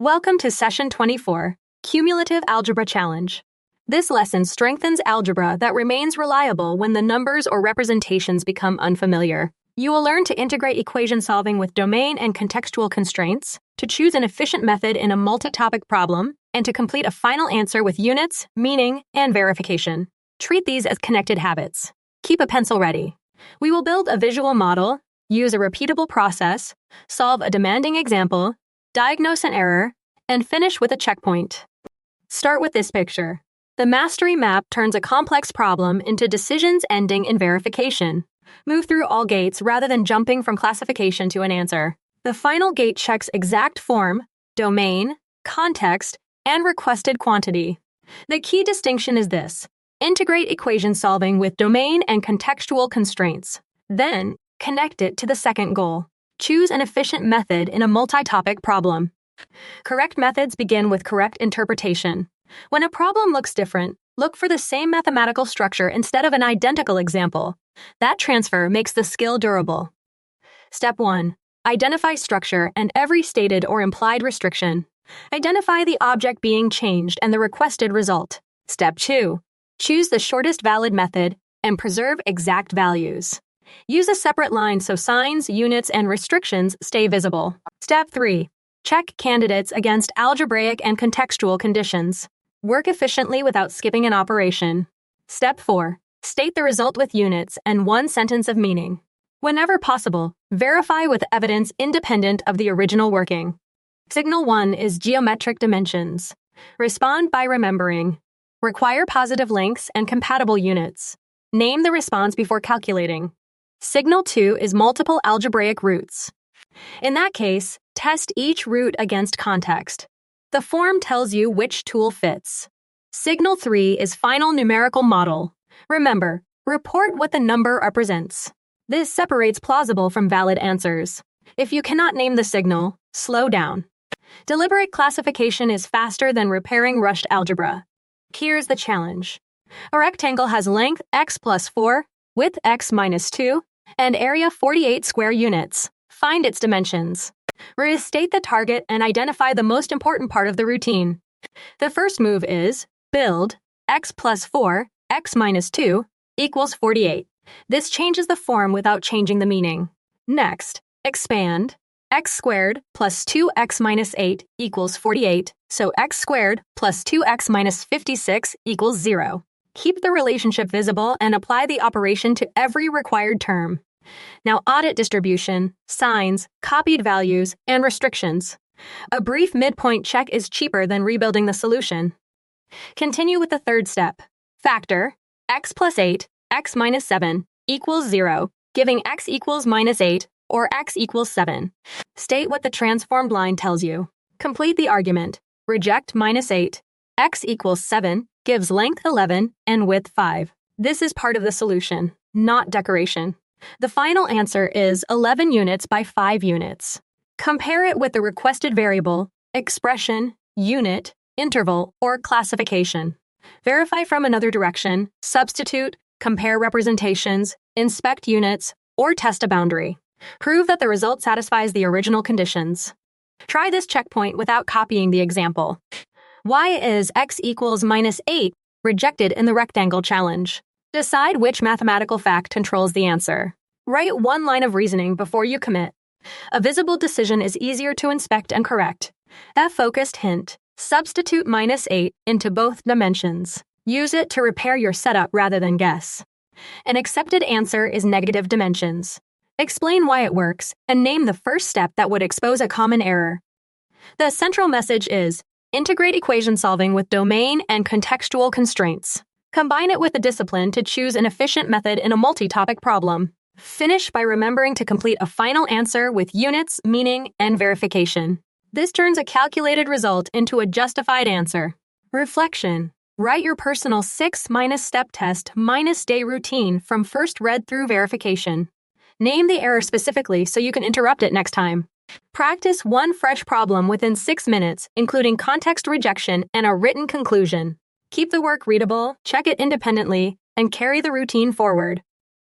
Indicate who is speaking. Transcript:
Speaker 1: Welcome to Session 24, Cumulative Algebra Challenge. This lesson strengthens algebra that remains reliable when the numbers or representations become unfamiliar. You will learn to integrate equation solving with domain and contextual constraints, to choose an efficient method in a multi-topic problem, and to complete a final answer with units, meaning, and verification. Treat these as connected habits. Keep a pencil ready. We will build a visual model, use a repeatable process, solve a demanding example, diagnose an error, and finish with a checkpoint. Start with this picture. The mastery map turns a complex problem into decisions ending in verification. Move through all gates rather than jumping from classification to an answer. The final gate checks exact form, domain, context, and requested quantity. The key distinction is this: integrate equation solving with domain and contextual constraints. Then, connect it to the second goal. Choose an efficient method in a multi-topic problem. Correct methods begin with correct interpretation. When a problem looks different, look for the same mathematical structure instead of an identical example. That transfer makes the skill durable. Step 1. Identify structure and every stated or implied restriction. Identify the object being changed and the requested result. Step 2. Choose the shortest valid method and preserve exact values. Use a separate line so signs, units, and restrictions stay visible. Step 3. Check candidates against algebraic and contextual conditions. Work efficiently without skipping an operation. Step 4. State the result with units and one sentence of meaning. Whenever possible, verify with evidence independent of the original working. Signal 1 is geometric dimensions. Respond by remembering. Require positive lengths and compatible units. Name the response before calculating. Signal 2 is multiple algebraic roots. In that case, test each root against context. The form tells you which tool fits. Signal 3 is final numerical model. Remember, report what the number represents. This separates plausible from valid answers. If you cannot name the signal, slow down. Deliberate classification is faster than repairing rushed algebra. Here's the challenge. A rectangle has length x plus 4, width x minus 2, and area 48 square units. Find its dimensions. Restate the target and identify the most important part of the routine. The first move is build x plus 4, x minus 2, equals 48. This changes the form without changing the meaning. Next, expand x squared plus 2x minus 8 equals 48, so x squared plus 2x minus 56 equals 0. Keep the relationship visible and apply the operation to every required term. Now audit distribution, signs, copied values, and restrictions. A brief midpoint check is cheaper than rebuilding the solution. Continue with the third step. Factor x plus 8, x minus 7 equals 0, giving x equals minus 8 or x equals 7. State what the transformed line tells you. Complete the argument. Reject minus 8. X equals 7 gives length 11 and width 5. This is part of the solution, not decoration. The final answer is 11 units by 5 units. Compare it with the requested variable, expression, unit, interval, or classification. Verify from another direction, substitute, compare representations, inspect units, or test a boundary. Prove that the result satisfies the original conditions. Try this checkpoint without copying the example. Why is x equals minus 8 rejected in the rectangle challenge? Decide which mathematical fact controls the answer. Write one line of reasoning before you commit. A visible decision is easier to inspect and correct. That focused hint: substitute minus 8 into both dimensions. Use it to repair your setup rather than guess. An accepted answer is negative dimensions. Explain why it works and name the first step that would expose a common error. The central message is: integrate equation solving with domain and contextual constraints. Combine it with a discipline to choose an efficient method in a multi-topic problem. Finish by remembering to complete a final answer with units, meaning, and verification. This turns a calculated result into a justified answer. Reflection. Write your personal 6-step test -day routine from first read through verification. Name the error specifically so you can interrupt it next time. Practice one fresh problem within 6 minutes, including context rejection and a written conclusion. Keep the work readable, check it independently, and carry the routine forward.